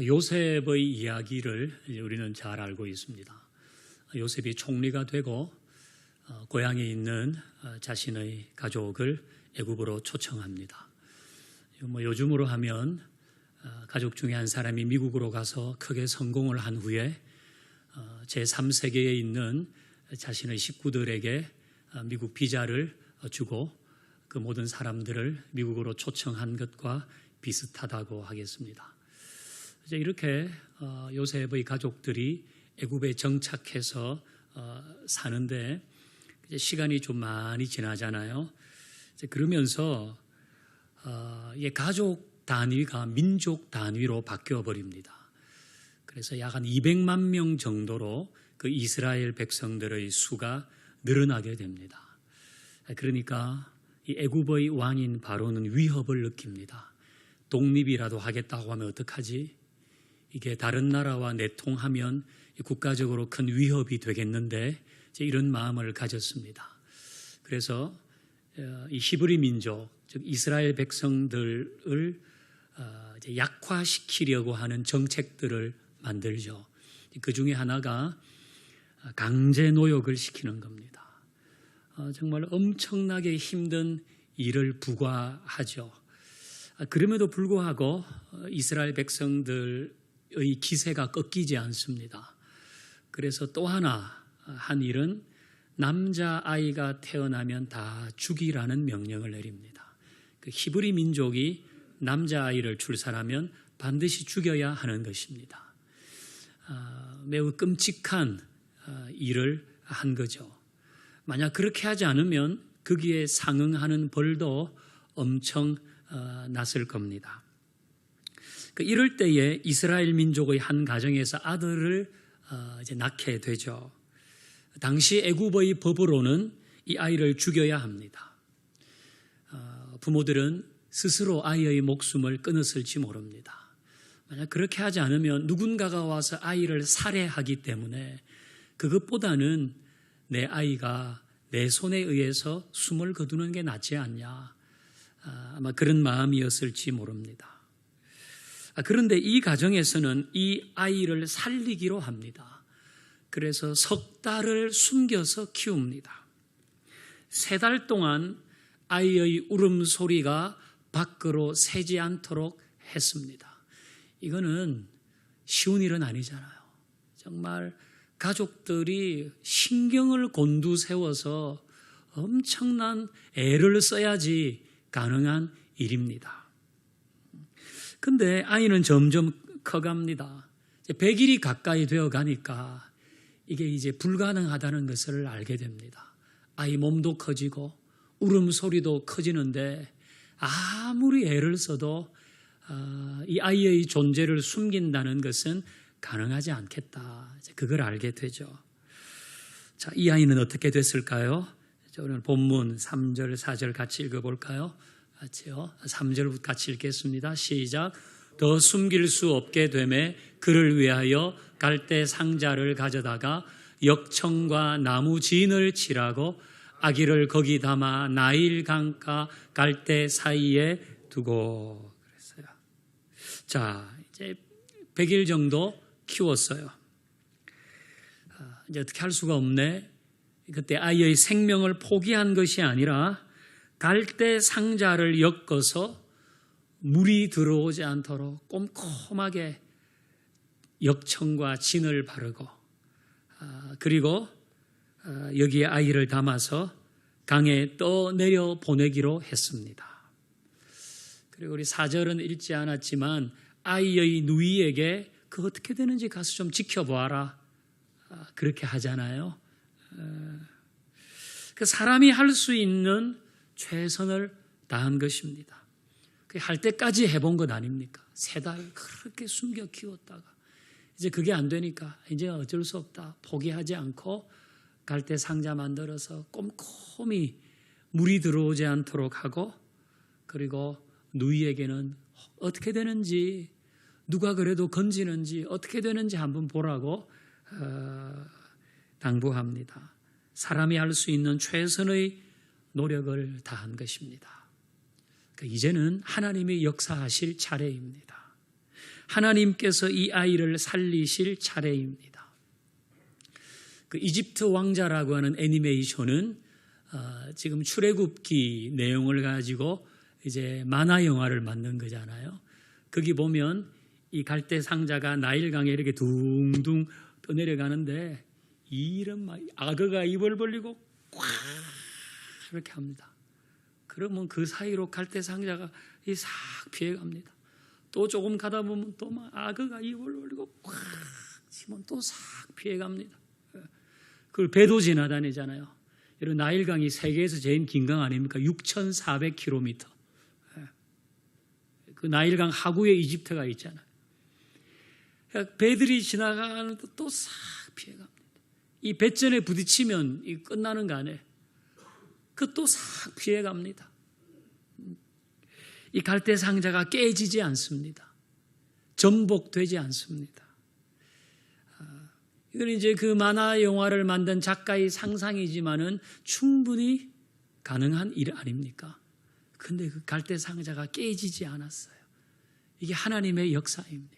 요셉의 이야기를 우리는 잘 알고 있습니다. 요셉이 총리가 되고 고향에 있는 자신의 가족을 애굽으로 초청합니다. 요즘으로 하면 가족 중에 한 사람이 미국으로 가서 크게 성공을 한 후에 제3세계에 있는 자신의 식구들에게 미국 비자를 주고 그 모든 사람들을 미국으로 초청한 것과 비슷하다고 하겠습니다. 이제 이렇게 요셉의 가족들이 애굽에 정착해서 사는데 이제 시간이 좀 많이 지나잖아요. 이제 그러면서 가족 단위가 민족 단위로 바뀌어 버립니다. 그래서 약 한 200만 명 정도로 그 이스라엘 백성들의 수가 늘어나게 됩니다. 그러니까 이 애굽의 왕인 바로는 위협을 느낍니다. 독립이라도 하겠다고 하면 어떡하지? 이게 다른 나라와 내통하면 국가적으로 큰 위협이 되겠는데 이런 마음을 가졌습니다. 그래서 이 히브리 민족, 즉 이스라엘 백성들을 약화시키려고 하는 정책들을 만들죠. 그 중에 하나가 강제 노역을 시키는 겁니다. 정말 엄청나게 힘든 일을 부과하죠. 그럼에도 불구하고 이스라엘 백성들의 기세가 꺾이지 않습니다. 그래서 또 하나 한 일은 남자아이가 태어나면 다 죽이라는 명령을 내립니다. 그 히브리 민족이 남자아이를 출산하면 반드시 죽여야 하는 것입니다. 매우 끔찍한 일을 한 거죠. 만약 그렇게 하지 않으면 거기에 상응하는 벌도 엄청 났을 겁니다. 이럴 때에 이스라엘 민족의 한 가정에서 아들을 이제 낳게 되죠. 당시 애굽의 법으로는 이 아이를 죽여야 합니다. 부모들은 스스로 아이의 목숨을 끊었을지 모릅니다. 만약 그렇게 하지 않으면 누군가가 와서 아이를 살해하기 때문에 그것보다는 내 아이가 내 손에 의해서 숨을 거두는 게 낫지 않냐. 아마 그런 마음이었을지 모릅니다. 그런데 이 가정에서는 이 아이를 살리기로 합니다. 그래서 석 달을 숨겨서 키웁니다. 3달 동안 아이의 울음소리가 밖으로 새지 않도록 했습니다. 이거는 쉬운 일은 아니잖아요. 정말 가족들이 신경을 곤두세워서 엄청난 애를 써야지 가능한 일입니다. 근데 아이는 점점 커갑니다. 100일이 가까이 되어 가니까 이게 이제 불가능하다는 것을 알게 됩니다. 아이 몸도 커지고 울음소리도 커지는데 아무리 애를 써도 이 아이의 존재를 숨긴다는 것은 가능하지 않겠다. 그걸 알게 되죠. 자, 이 아이는 어떻게 됐을까요? 오늘 본문 3절, 4절 같이 읽어볼까요? 같이요. 3절부터 같이 읽겠습니다. 시작. 더 숨길 수 없게 되매 그를 위하여 갈대 상자를 가져다가 역청과 나무 진을 칠하고 아기를 거기 담아 나일 강가 갈대 사이에 두고 그랬어요. 자, 이제 100일 정도 키웠어요. 이제 어떻게 할 수가 없네. 그때 아이의 생명을 포기한 것이 아니라 갈대 상자를 엮어서 물이 들어오지 않도록 꼼꼼하게 역청과 진을 바르고 그리고 여기에 아이를 담아서 강에 떠내려 보내기로 했습니다. 그리고 우리 4절은 읽지 않았지만 아이의 누이에게 그 어떻게 되는지 가서 좀 지켜보아라. 그렇게 하잖아요. 그 사람이 할 수 있는 최선을 다한 것입니다. 할 때까지 해본 것 아닙니까? 3달 그렇게 숨겨 키웠다가 이제 그게 안 되니까 이제 어쩔 수 없다. 포기하지 않고 갈대 상자 만들어서 꼼꼼히 물이 들어오지 않도록 하고 그리고 누이에게는 어떻게 되는지 누가 그래도 건지는지 어떻게 되는지 한번 보라고 당부합니다. 사람이 할 수 있는 최선의 노력을 다한 것입니다. 이제는 하나님이 역사하실 차례입니다. 하나님께서 이 아이를 살리실 차례입니다. 그 이집트 왕자라고 하는 애니메이션은 지금 출애굽기 내용을 가지고 이제 만화 영화를 만든 거잖아요. 거기 보면 이 갈대 상자가 나일강에 이렇게 둥둥 떠내려가는데 이런 악어가 입을 벌리고 꽉 이렇게 합니다. 그러면 그 사이로 갈대 상자가 싹 피해갑니다. 또 조금 가다 보면 또 악어가 입을 벌리고 꽉 치면 또 싹 피해갑니다. 그걸 배도 지나다니잖아요. 이런 나일강이 세계에서 제일 긴 강 아닙니까? 6,400km. 그 나일강 하구에 이집트가 있잖아요. 배들이 지나가는데 또 싹 피해갑니다. 이 배전에 부딪히면 끝나는 거 아니에요. 그 또 싹 피해갑니다. 이 갈대 상자가 깨지지 않습니다. 전복되지 않습니다. 이건 이제 그 만화 영화를 만든 작가의 상상이지만은 충분히 가능한 일 아닙니까? 근데 그 갈대 상자가 깨지지 않았어요. 이게 하나님의 역사입니다.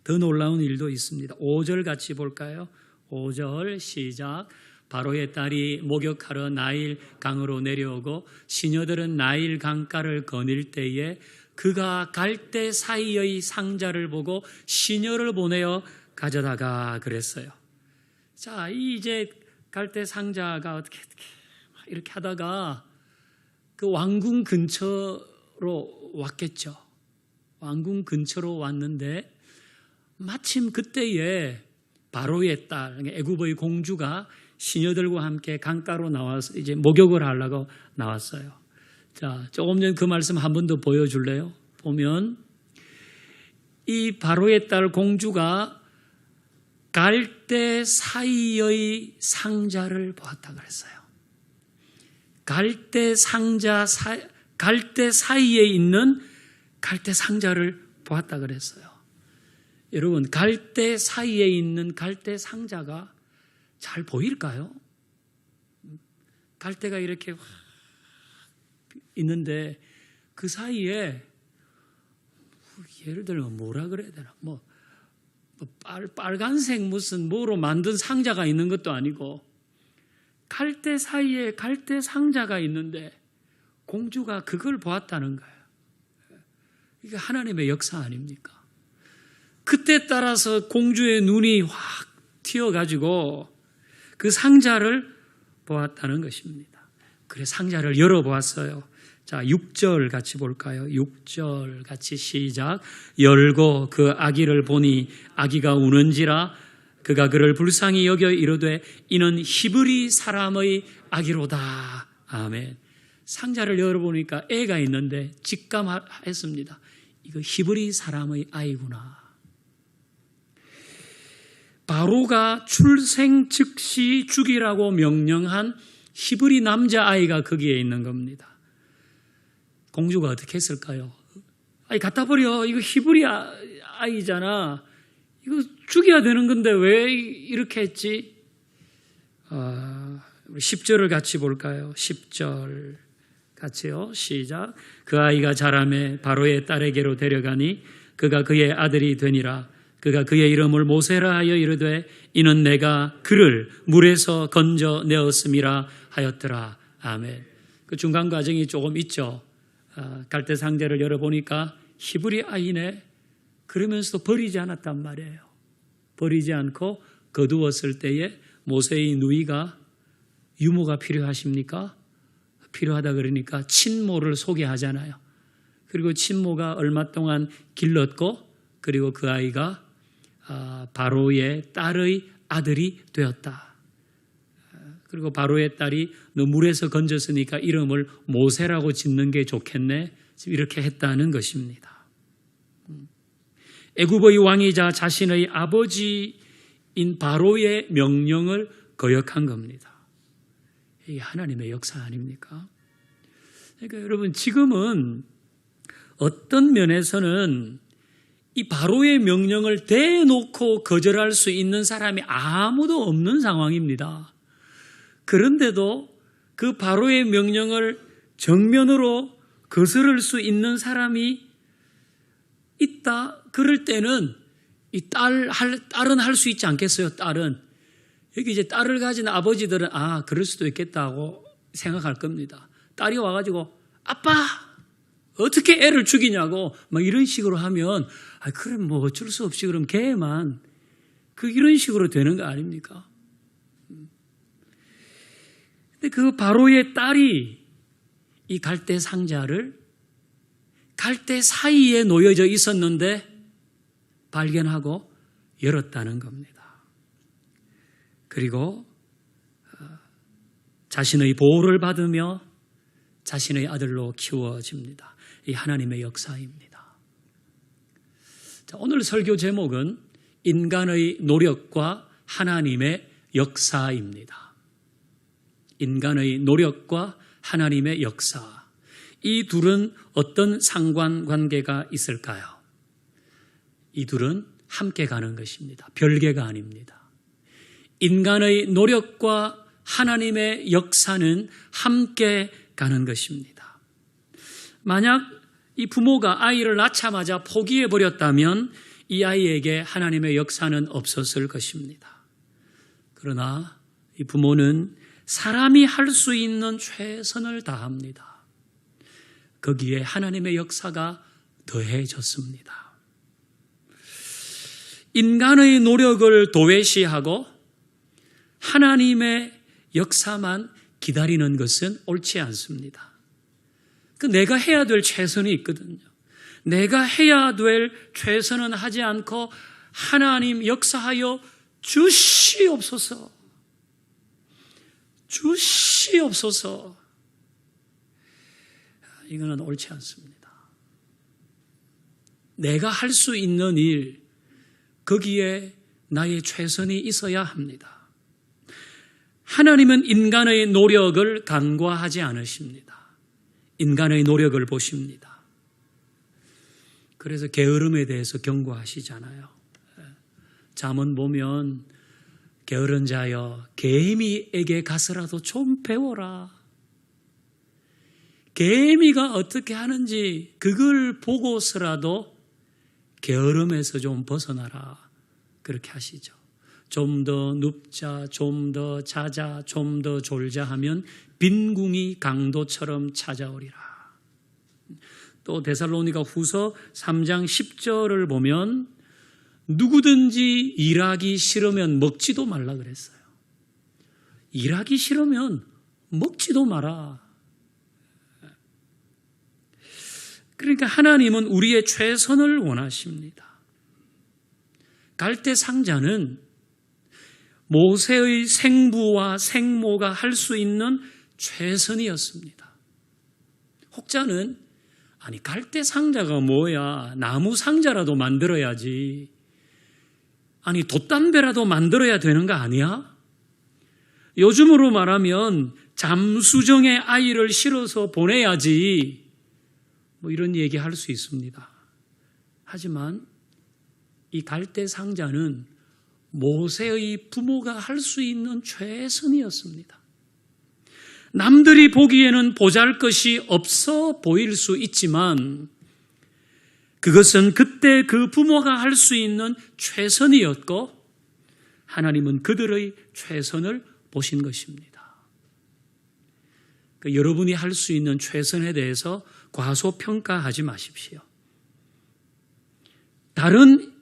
더 놀라운 일도 있습니다. 5절 같이 볼까요? 5절 시작. 바로의 딸이 목욕하러 나일 강으로 내려오고 시녀들은 나일 강가를 거닐 때에 그가 갈대 사이의 상자를 보고 시녀를 보내어 가져다가 그랬어요. 자, 이제 갈대 상자가 어떻게 이렇게 하다가 그 왕궁 근처로 왔겠죠. 왕궁 근처로 왔는데 마침 그때에 바로의 딸, 애굽의 공주가 시녀들과 함께 강가로 나와서 이제 목욕을 하려고 나왔어요. 자, 조금 전 그 말씀 한 번 더 보여줄래요? 보면 이 바로의 딸 공주가 갈대 사이의 상자를 보았다 그랬어요. 갈대 사이에 있는 갈대 상자를 보았다 그랬어요. 여러분, 갈대 사이에 있는 갈대 상자가 잘 보일까요? 갈대가 이렇게 있는데 그 사이에 예를 들면 뭐라 그래야 되나? 빨간색 무슨 뭐로 만든 상자가 있는 것도 아니고 갈대 사이에 갈대 상자가 있는데 공주가 그걸 보았다는 거예요. 이게 하나님의 역사 아닙니까? 그때 따라서 공주의 눈이 확 튀어가지고 그 상자를 보았다는 것입니다. 그래서 상자를 열어보았어요. 자, 6절 같이 볼까요? 6절 같이 시작. 열고 그 아기를 보니 아기가 우는지라 그가 그를 불쌍히 여겨 이르되 이는 히브리 사람의 아기로다. 아멘. 상자를 열어보니까 애가 있는데 직감했습니다. 이거 히브리 사람의 아이구나. 바로가 출생 즉시 죽이라고 명령한 히브리 남자아이가 거기에 있는 겁니다. 공주가 어떻게 했을까요? 아니, 갖다 버려. 이거 히브리 아이잖아. 이거 죽여야 되는 건데 왜 이렇게 했지? 10절을 같이 볼까요? 10절 같이요. 시작. 그 아이가 자라매 바로의 딸에게로 데려가니 그가 그의 아들이 되니라. 그가 그의 이름을 모세라 하여 이르되 이는 내가 그를 물에서 건져내었음이라 하였더라. 아멘. 그 중간 과정이 조금 있죠. 갈대 상자를 열어보니까 히브리 아이네. 그러면서도 버리지 않았단 말이에요. 버리지 않고 거두었을 때에 모세의 누이가 유모가 필요하십니까? 필요하다 그러니까 친모를 소개하잖아요. 그리고 친모가 얼마 동안 길렀고 그리고 그 아이가 바로의 딸의 아들이 되었다. 그리고 바로의 딸이 너 물에서 건졌으니까 이름을 모세라고 짓는 게 좋겠네. 이렇게 했다는 것입니다. 애굽의 왕이자 자신의 아버지인 바로의 명령을 거역한 겁니다. 이게 하나님의 역사 아닙니까? 그러니까 여러분 지금은 어떤 면에서는 이 바로의 명령을 대놓고 거절할 수 있는 사람이 아무도 없는 상황입니다. 그런데도 그 바로의 명령을 정면으로 거스를 수 있는 사람이 있다. 그럴 때는 이 딸은 할 수 있지 않겠어요? 딸은. 여기 이제 딸을 가진 아버지들은 그럴 수도 있겠다고 생각할 겁니다. 딸이 와가지고 아빠 어떻게 애를 죽이냐고 막 이런 식으로 하면 그럼 뭐 어쩔 수 없이 그럼 걔만 이런 식으로 되는 거 아닙니까? 근데 그 바로의 딸이 이 갈대 상자를 갈대 사이에 놓여져 있었는데 발견하고 열었다는 겁니다. 그리고 자신의 보호를 받으며 자신의 아들로 키워집니다. 이 하나님의 역사입니다. 자, 오늘 설교 제목은 인간의 노력과 하나님의 역사입니다. 인간의 노력과 하나님의 역사. 이 둘은 어떤 상관관계가 있을까요? 이 둘은 함께 가는 것입니다. 별개가 아닙니다. 인간의 노력과 하나님의 역사는 함께 가는 것입니다. 만약 이 부모가 아이를 낳자마자 포기해버렸다면 이 아이에게 하나님의 역사는 없었을 것입니다. 그러나 이 부모는 사람이 할 수 있는 최선을 다합니다. 거기에 하나님의 역사가 더해졌습니다. 인간의 노력을 도외시하고 하나님의 역사만 기다리는 것은 옳지 않습니다. 내가 해야 될 최선이 있거든요. 내가 해야 될 최선은 하지 않고 하나님 역사하여 주시옵소서. 주시옵소서. 이거는 옳지 않습니다. 내가 할 수 있는 일, 거기에 나의 최선이 있어야 합니다. 하나님은 인간의 노력을 간과하지 않으십니다. 인간의 노력을 보십니다. 그래서 게으름에 대해서 경고하시잖아요. 잠언 보면 게으른 자여 개미에게 가서라도 좀 배워라. 개미가 어떻게 하는지 그걸 보고서라도 게으름에서 좀 벗어나라. 그렇게 하시죠. 좀 더 눕자, 좀 더 자자, 좀 더 졸자 하면 빈궁이 강도처럼 찾아오리라. 또 데살로니가 후서 3장 10절을 보면 누구든지 일하기 싫으면 먹지도 말라 그랬어요. 일하기 싫으면 먹지도 마라. 그러니까 하나님은 우리의 최선을 원하십니다. 갈대 상자는 모세의 생부와 생모가 할 수 있는 최선이었습니다. 혹자는 갈대 상자가 뭐야? 나무 상자라도 만들어야지. 돛담배라도 만들어야 되는 거 아니야? 요즘으로 말하면 잠수정에 아이를 실어서 보내야지. 이런 얘기 할 수 있습니다. 하지만 이 갈대 상자는 모세의 부모가 할 수 있는 최선이었습니다. 남들이 보기에는 보잘것이 없어 보일 수 있지만 그것은 그때 그 부모가 할 수 있는 최선이었고 하나님은 그들의 최선을 보신 것입니다. 여러분이 할 수 있는 최선에 대해서 과소평가하지 마십시오. 다른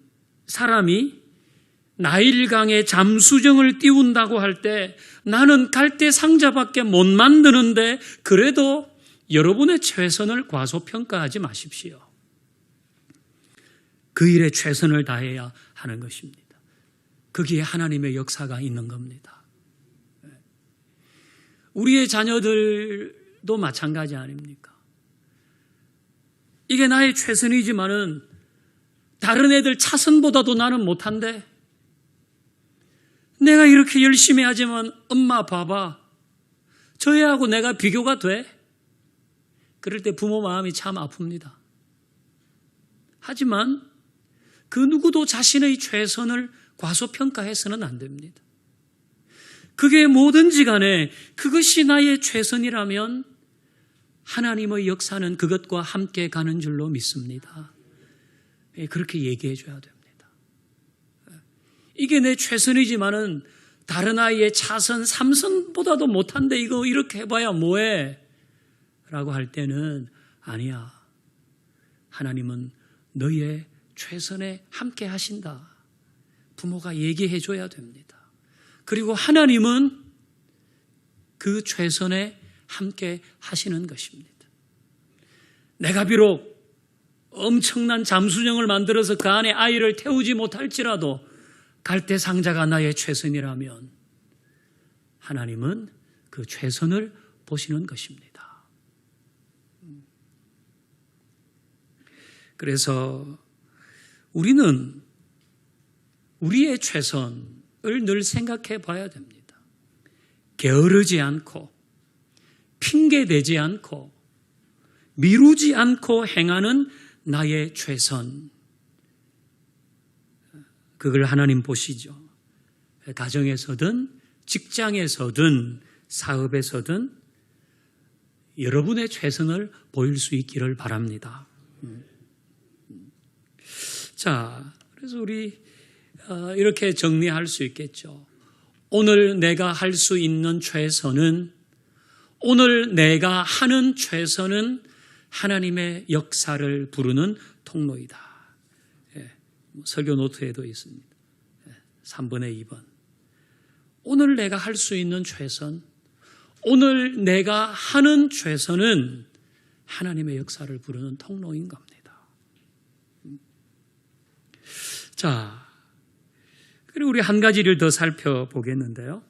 사람이 나일강에 잠수정을 띄운다고 할 때 나는 갈대 상자밖에 못 만드는데 그래도 여러분의 최선을 과소평가하지 마십시오. 그 일에 최선을 다해야 하는 것입니다. 거기에 하나님의 역사가 있는 겁니다. 우리의 자녀들도 마찬가지 아닙니까? 이게 나의 최선이지만은 다른 애들 차선보다도 나는 못한데 내가 이렇게 열심히 하지만 엄마 봐봐. 저 애하고 내가 비교가 돼? 그럴 때 부모 마음이 참 아픕니다. 하지만 그 누구도 자신의 최선을 과소평가해서는 안 됩니다. 그게 뭐든지 간에 그것이 나의 최선이라면 하나님의 역사는 그것과 함께 가는 줄로 믿습니다. 그렇게 얘기해 줘야 됩니다. 이게 내 최선이지만은 다른 아이의 차선, 3선보다도 못한데 이거 이렇게 해봐야 뭐해? 라고 할 때는 아니야. 하나님은 너의 최선에 함께 하신다. 부모가 얘기해 줘야 됩니다. 그리고 하나님은 그 최선에 함께 하시는 것입니다. 내가 비록 엄청난 잠수정을 만들어서 그 안에 아이를 태우지 못할지라도 갈대 상자가 나의 최선이라면 하나님은 그 최선을 보시는 것입니다. 그래서 우리는 우리의 최선을 늘 생각해 봐야 됩니다. 게으르지 않고 핑계대지 않고 미루지 않고 행하는 나의 최선. 그걸 하나님 보시죠. 가정에서든 직장에서든 사업에서든 여러분의 최선을 보일 수 있기를 바랍니다. 자, 그래서 우리 이렇게 정리할 수 있겠죠. 오늘 내가 할 수 있는 최선은, 오늘 내가 하는 최선은 하나님의 역사를 부르는 통로이다. 설교 노트에도 있습니다. 3번에 2번. 오늘 내가 할 수 있는 최선, 오늘 내가 하는 최선은 하나님의 역사를 부르는 통로인 겁니다. 자, 그리고 우리 한 가지를 더 살펴보겠는데요.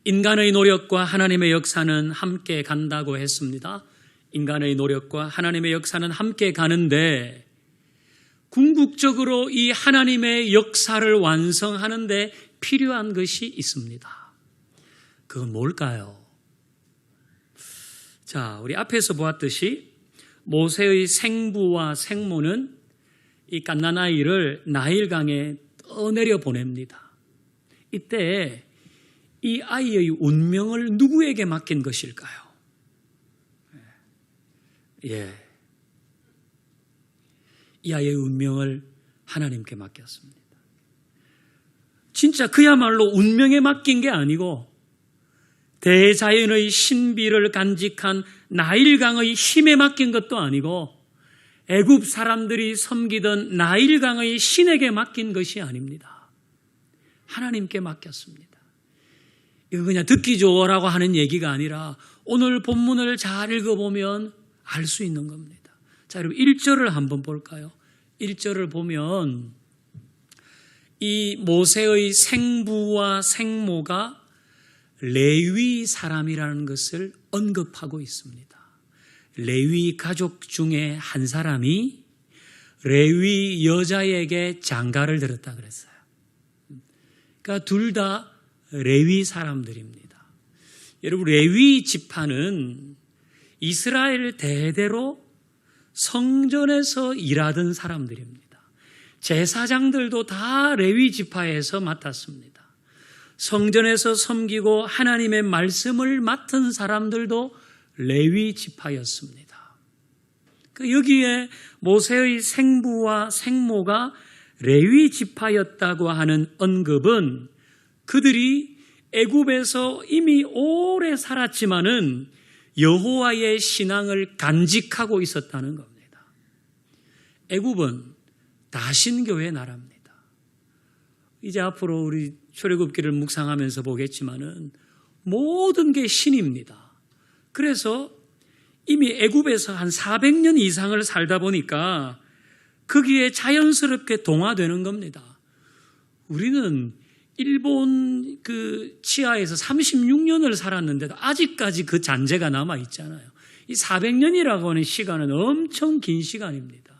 인간의 노력과 하나님의 역사는 함께 간다고 했습니다. 인간의 노력과 하나님의 역사는 함께 가는데 궁극적으로 이 하나님의 역사를 완성하는 데 필요한 것이 있습니다. 그건 뭘까요? 자, 우리 앞에서 보았듯이 모세의 생부와 생모는 이 갓난아이를 나일강에 떠내려 보냅니다. 이때 이 아이의 운명을 누구에게 맡긴 것일까요? 이 아이의 운명을 하나님께 맡겼습니다. 진짜 그야말로 운명에 맡긴 게 아니고 대자연의 신비를 간직한 나일강의 힘에 맡긴 것도 아니고 애굽 사람들이 섬기던 나일강의 신에게 맡긴 것이 아닙니다. 하나님께 맡겼습니다. 이거 그냥 듣기 좋으라고 하는 얘기가 아니라 오늘 본문을 잘 읽어보면 알 수 있는 겁니다. 자, 여러분 1절을 한번 볼까요? 1절을 보면 이 모세의 생부와 생모가 레위 사람이라는 것을 언급하고 있습니다. 레위 가족 중에 한 사람이 레위 여자에게 장가를 들었다 그랬어요. 그러니까 둘 다 레위 사람들입니다. 여러분 레위 지파는 이스라엘 대대로 성전에서 일하던 사람들입니다. 제사장들도 다 레위 지파에서 맡았습니다. 성전에서 섬기고 하나님의 말씀을 맡은 사람들도 레위 지파였습니다. 여기에 모세의 생부와 생모가 레위 지파였다고 하는 언급은 그들이 애굽에서 이미 오래 살았지만은 여호와의 신앙을 간직하고 있었다는 겁니다. 애굽은 다신교의 나라입니다. 이제 앞으로 우리 출애굽기를 묵상하면서 보겠지만은 모든 게 신입니다. 그래서 이미 애굽에서 한 400년 이상을 살다 보니까 거기에 자연스럽게 동화되는 겁니다. 우리는 일본 그 치하에서 36년을 살았는데도 아직까지 그 잔재가 남아 있잖아요. 이 400년이라고 하는 시간은 엄청 긴 시간입니다.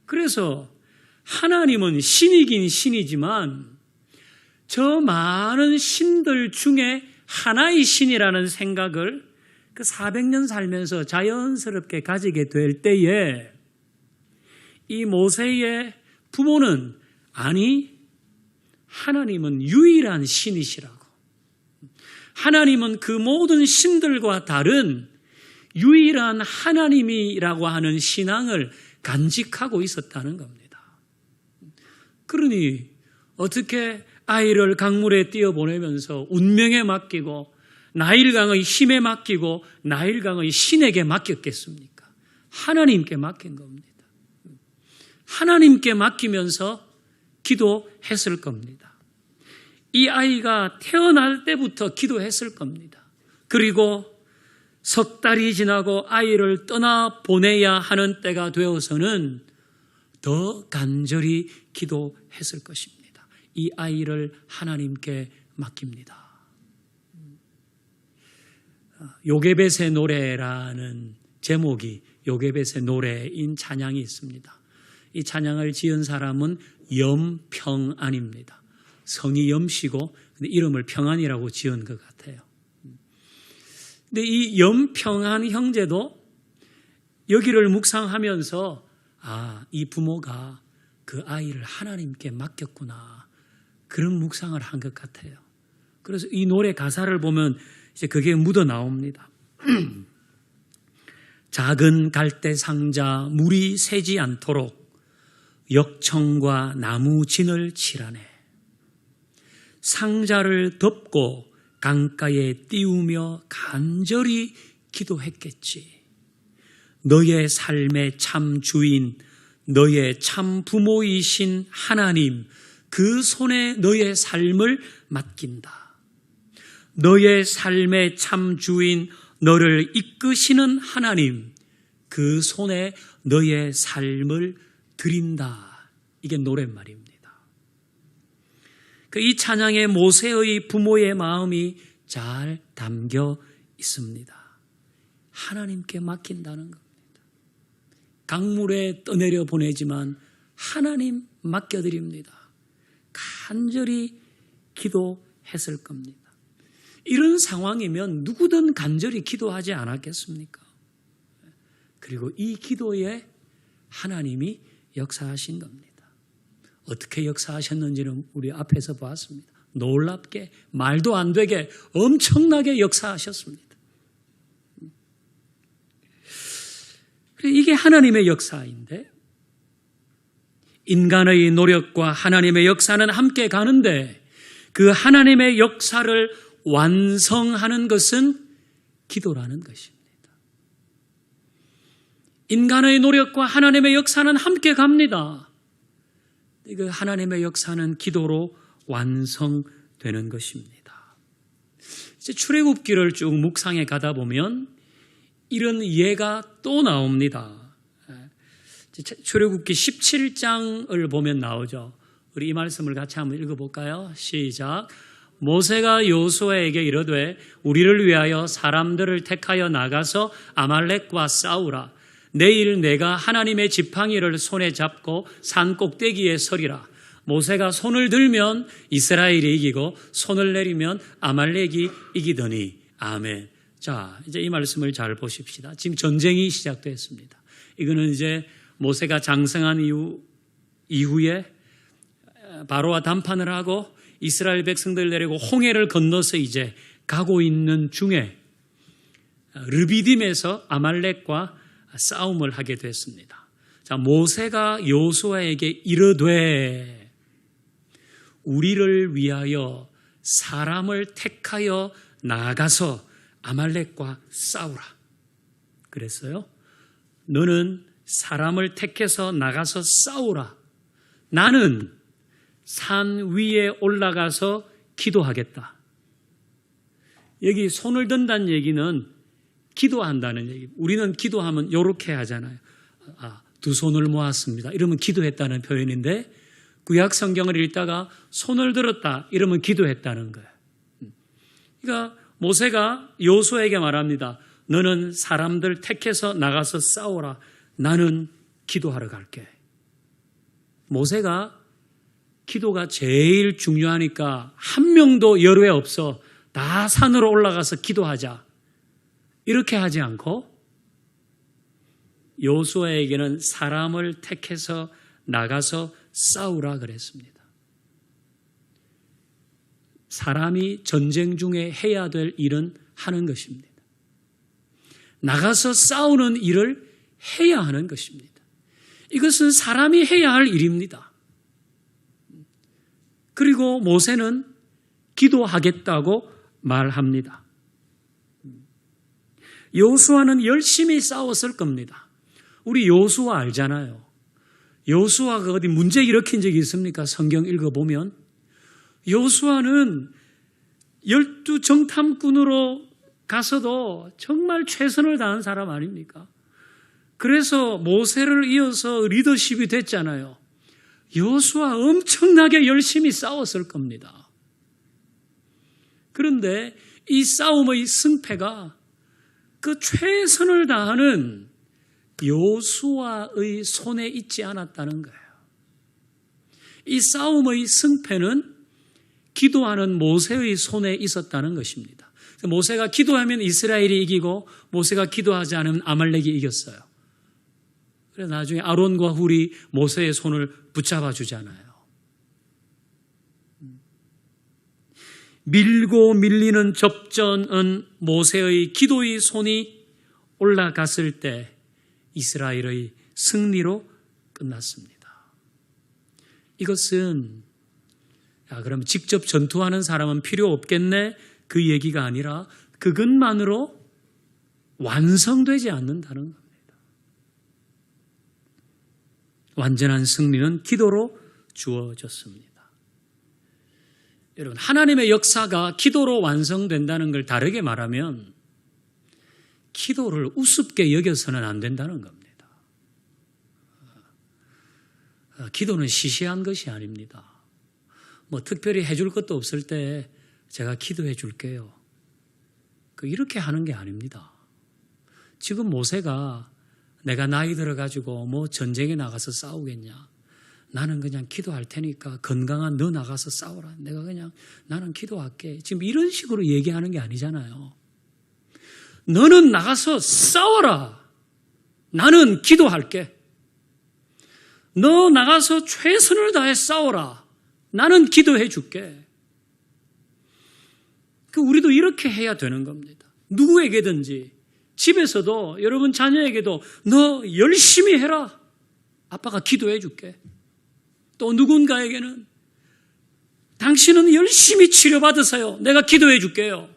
그래서 하나님은 신이긴 신이지만 저 많은 신들 중에 하나의 신이라는 생각을 그 400년 살면서 자연스럽게 가지게 될 때에 이 모세의 부모는 아니 하나님은 유일한 신이시라고, 하나님은 그 모든 신들과 다른 유일한 하나님이라고 하는 신앙을 간직하고 있었다는 겁니다. 그러니 어떻게 아이를 강물에 띄어보내면서 운명에 맡기고 나일강의 힘에 맡기고 나일강의 신에게 맡겼겠습니까? 하나님께 맡긴 겁니다. 하나님께 맡기면서 기도했을 겁니다. 이 아이가 태어날 때부터 기도했을 겁니다. 그리고 석 달이 지나고 아이를 떠나보내야 하는 때가 되어서는 더 간절히 기도했을 것입니다. 이 아이를 하나님께 맡깁니다. 요게벳의 노래라는 제목이 요게벳의 노래인 찬양이 있습니다. 이 찬양을 지은 사람은 염평안입니다. 성이 염씨고 이름을 평안이라고 지은 것 같아요. 근데 이 염평안 형제도 여기를 묵상하면서 이 부모가 그 아이를 하나님께 맡겼구나, 그런 묵상을 한 것 같아요. 그래서 이 노래 가사를 보면 이제 그게 묻어 나옵니다. 작은 갈대 상자 물이 새지 않도록 역청과 나무 진을 칠하네. 상자를 덮고 강가에 띄우며 간절히 기도했겠지. 너의 삶의 참 주인, 너의 참 부모이신 하나님, 그 손에 너의 삶을 맡긴다. 너의 삶의 참 주인, 너를 이끄시는 하나님, 그 손에 너의 삶을 드린다. 이게 노랫말입니다. 이 찬양에 모세의 부모의 마음이 잘 담겨 있습니다. 하나님께 맡긴다는 겁니다. 강물에 떠내려 보내지만 하나님 맡겨드립니다. 간절히 기도했을 겁니다. 이런 상황이면 누구든 간절히 기도하지 않았겠습니까? 그리고 이 기도에 하나님이 역사하신 겁니다. 어떻게 역사하셨는지는 우리 앞에서 보았습니다. 놀랍게, 말도 안 되게 엄청나게 역사하셨습니다. 이게 하나님의 역사인데, 인간의 노력과 하나님의 역사는 함께 가는데 그 하나님의 역사를 완성하는 것은 기도라는 것입니다. 인간의 노력과 하나님의 역사는 함께 갑니다. 그 하나님의 역사는 기도로 완성되는 것입니다. 이제 출애굽기를 쭉 묵상해 가다 보면 이런 예가 또 나옵니다. 출애굽기 17장을 보면 나오죠. 우리 이 말씀을 같이 한번 읽어볼까요? 시작. 모세가 여호수아에게 이르되 우리를 위하여 사람들을 택하여 나가서 아말렉과 싸우라. 내일 내가 하나님의 지팡이를 손에 잡고 산 꼭대기에 서리라. 모세가 손을 들면 이스라엘이 이기고 손을 내리면 아말렉이 이기더니. 아멘. 자, 이제 이 말씀을 잘 보십시다. 지금 전쟁이 시작됐습니다. 이거는 이제 모세가 장성한 이후에 바로와 담판을 하고 이스라엘 백성들을 데리고 홍해를 건너서 이제 가고 있는 중에 르비딤에서 아말렉과 싸움을 하게 됐습니다. 자, 모세가 여호수아에게 이르되 우리를 위하여 사람을 택하여 나가서 아말렉과 싸우라 그랬어요. 너는 사람을 택해서 나가서 싸우라. 나는 산 위에 올라가서 기도하겠다. 여기 손을 든다는 얘기는 기도한다는 얘기. 우리는 기도하면 이렇게 하잖아요. 두 손을 모았습니다. 이러면 기도했다는 표현인데 구약 성경을 읽다가 손을 들었다. 이러면 기도했다는 거예요. 그러니까 모세가 여호수아에게 말합니다. 너는 사람들 택해서 나가서 싸우라. 나는 기도하러 갈게. 모세가 기도가 제일 중요하니까 한 명도 열외 없어. 다 산으로 올라가서 기도하자. 이렇게 하지 않고 여호수아에게는 사람을 택해서 나가서 싸우라 그랬습니다. 사람이 전쟁 중에 해야 될 일은 하는 것입니다. 나가서 싸우는 일을 해야 하는 것입니다. 이것은 사람이 해야 할 일입니다. 그리고 모세는 기도하겠다고 말합니다. 여호수아는 열심히 싸웠을 겁니다. 우리 여호수아 알잖아요. 여호수아가 어디 문제 일으킨 적이 있습니까? 성경 읽어보면 여호수아는 12 정탐꾼으로 가서도 정말 최선을 다한 사람 아닙니까? 그래서 모세를 이어서 리더십이 됐잖아요. 여호수아 엄청나게 열심히 싸웠을 겁니다. 그런데 이 싸움의 승패가 그 최선을 다하는 여호수아의 손에 있지 않았다는 거예요. 이 싸움의 승패는 기도하는 모세의 손에 있었다는 것입니다. 모세가 기도하면 이스라엘이 이기고 모세가 기도하지 않으면 아말렉이 이겼어요. 그래서 나중에 아론과 훌이 모세의 손을 붙잡아 주잖아요. 밀고 밀리는 접전은 모세의 기도의 손이 올라갔을 때 이스라엘의 승리로 끝났습니다. 이것은 그럼 직접 전투하는 사람은 필요 없겠네? 그 얘기가 아니라 그것만으로 완성되지 않는다는 겁니다. 완전한 승리는 기도로 주어졌습니다. 여러분, 하나님의 역사가 기도로 완성된다는 걸 다르게 말하면 기도를 우습게 여겨서는 안 된다는 겁니다. 기도는 시시한 것이 아닙니다. 뭐 특별히 해줄 것도 없을 때 제가 기도해 줄게요. 이렇게 하는 게 아닙니다. 지금 모세가 내가 나이 들어가지고 뭐 전쟁에 나가서 싸우겠냐. 나는 그냥 기도할 테니까 건강한 너 나가서 싸워라. 나는 기도할게. 지금 이런 식으로 얘기하는 게 아니잖아요. 너는 나가서 싸워라. 나는 기도할게. 너 나가서 최선을 다해 싸워라. 나는 기도해 줄게. 우리도 이렇게 해야 되는 겁니다. 누구에게든지 집에서도 여러분 자녀에게도 너 열심히 해라. 아빠가 기도해 줄게. 또 누군가에게는 당신은 열심히 치료받으세요. 내가 기도해 줄게요.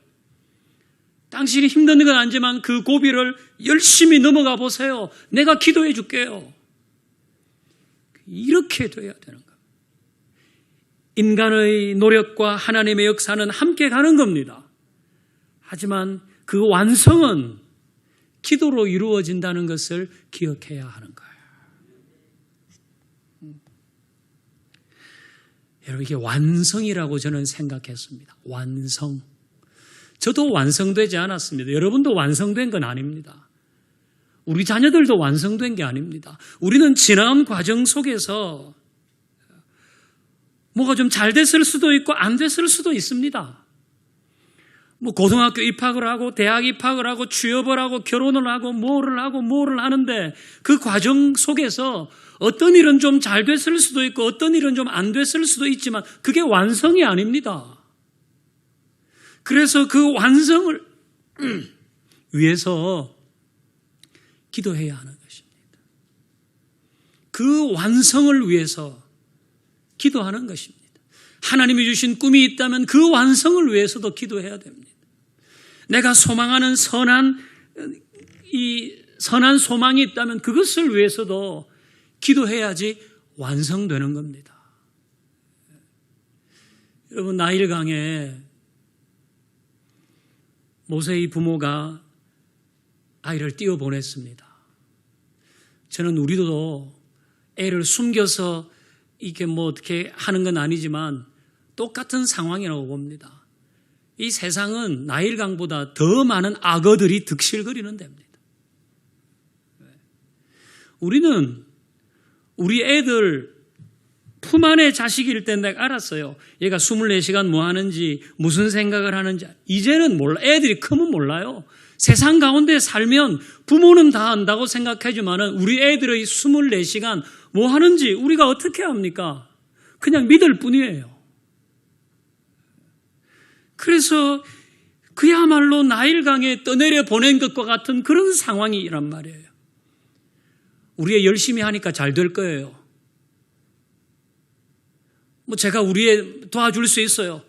당신이 힘든 건 아니지만 그 고비를 열심히 넘어가 보세요. 내가 기도해 줄게요. 이렇게 돼야 되는 겁니다. 인간의 노력과 하나님의 역사는 함께 가는 겁니다. 하지만 그 완성은 기도로 이루어진다는 것을 기억해야 하는 거예요. 여러분, 이게 완성이라고 저는 생각했습니다. 완성. 저도 완성되지 않았습니다. 여러분도 완성된 건 아닙니다. 우리 자녀들도 완성된 게 아닙니다. 우리는 지나온 과정 속에서 뭐가 좀 잘 됐을 수도 있고 안 됐을 수도 있습니다. 뭐 고등학교 입학을 하고 대학 입학을 하고 취업을 하고 결혼을 하고 뭐를 하는데 그 과정 속에서 어떤 일은 좀 잘 됐을 수도 있고 어떤 일은 좀 안 됐을 수도 있지만 그게 완성이 아닙니다. 그래서 그 완성을 위해서 기도해야 하는 것입니다. 그 완성을 위해서 기도하는 것입니다. 하나님이 주신 꿈이 있다면 그 완성을 위해서도 기도해야 됩니다. 내가 소망하는 선한 소망이 있다면 그것을 위해서도 기도해야지 완성되는 겁니다. 여러분, 나일강에 모세의 부모가 아이를 띄워보냈습니다. 저는 우리도 애를 숨겨서 이게 뭐 어떻게 하는 건 아니지만 똑같은 상황이라고 봅니다. 이 세상은 나일강보다 더 많은 악어들이 득실거리는 데입니다. 우리는 우리 애들 품 안에 자식일 때 내가 알았어요. 얘가 24시간 뭐 하는지 무슨 생각을 하는지 이제는 몰라. 애들이 크면 몰라요. 세상 가운데 살면 부모는 다 안다고 생각하지만 우리 애들의 24시간 뭐 하는지 우리가 어떻게 합니까? 그냥 믿을 뿐이에요. 그래서 그야말로 나일강에 떠내려 보낸 것과 같은 그런 상황이란 말이에요. 우리의 열심히 하니까 잘 될 거예요. 제가 우리의 도와줄 수 있어요.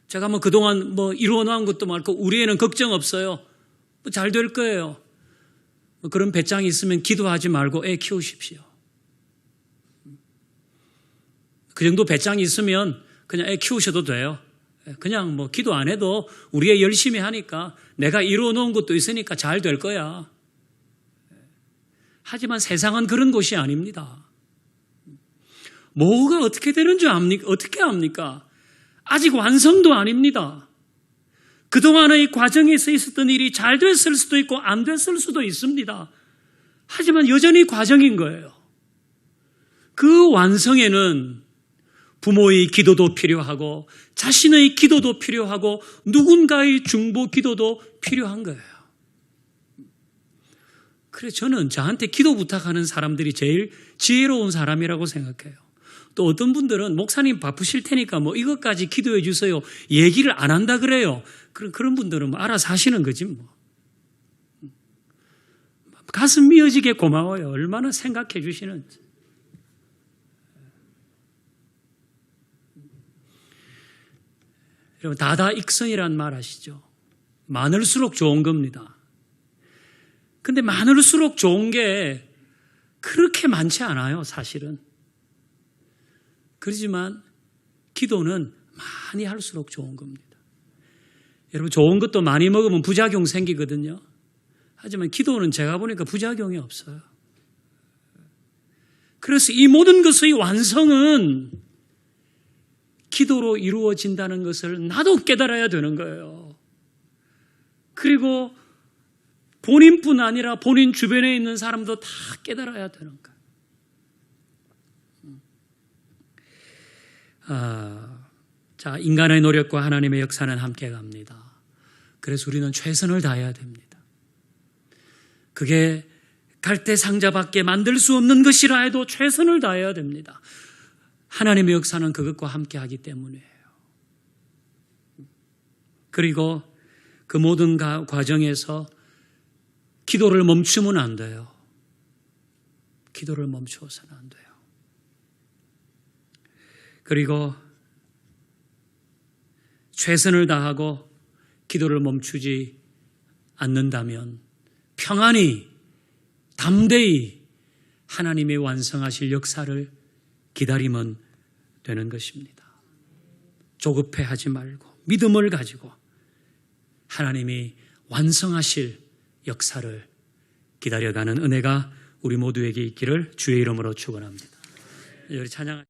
제가 그동안 이루어 놓은 것도 많고 우리에는 걱정 없어요. 잘 될 거예요. 그런 배짱이 있으면 기도하지 말고 애 키우십시오. 그 정도 배짱이 있으면 그냥 애 키우셔도 돼요. 그냥 기도 안 해도 우리의 열심히 하니까 내가 이루어 놓은 것도 있으니까 잘 될 거야. 하지만 세상은 그런 곳이 아닙니다. 뭐가 어떻게 되는 줄 압니까? 어떻게 합니까? 아직 완성도 아닙니다. 그동안의 과정에서 있었던 일이 잘 됐을 수도 있고 안 됐을 수도 있습니다. 하지만 여전히 과정인 거예요. 그 완성에는 부모의 기도도 필요하고 자신의 기도도 필요하고 누군가의 중보 기도도 필요한 거예요. 그래서 저는 저한테 기도 부탁하는 사람들이 제일 지혜로운 사람이라고 생각해요. 또 어떤 분들은 목사님 바쁘실 테니까 이것까지 기도해 주세요. 얘기를 안 한다 그래요. 그런 분들은 알아서 하시는 거지 가슴 미어지게 고마워요. 얼마나 생각해 주시는지. 여러분, 다다익선이란 말 아시죠? 많을수록 좋은 겁니다. 근데 많을수록 좋은 게 그렇게 많지 않아요, 사실은. 그렇지만 기도는 많이 할수록 좋은 겁니다. 여러분, 좋은 것도 많이 먹으면 부작용 생기거든요. 하지만 기도는 제가 보니까 부작용이 없어요. 그래서 이 모든 것의 완성은 기도로 이루어진다는 것을 나도 깨달아야 되는 거예요. 그리고 본인뿐 아니라 본인 주변에 있는 사람도 다 깨달아야 되는 거예요. 자, 인간의 노력과 하나님의 역사는 함께 갑니다. 그래서 우리는 최선을 다해야 됩니다. 그게 갈대상자밖에 만들 수 없는 것이라 해도 최선을 다해야 됩니다. 하나님의 역사는 그것과 함께 하기 때문이에요. 그리고 그 모든 과정에서 기도를 멈추면 안 돼요. 기도를 멈추어서는 안 돼요. 그리고 최선을 다하고 기도를 멈추지 않는다면 평안히 담대히 하나님의 완성하실 역사를 기다리면 되는 것입니다. 조급해하지 말고 믿음을 가지고 하나님이 완성하실 역사를 기다려가는 은혜가 우리 모두에게 있기를 주의 이름으로 축원합니다. 우리 찬양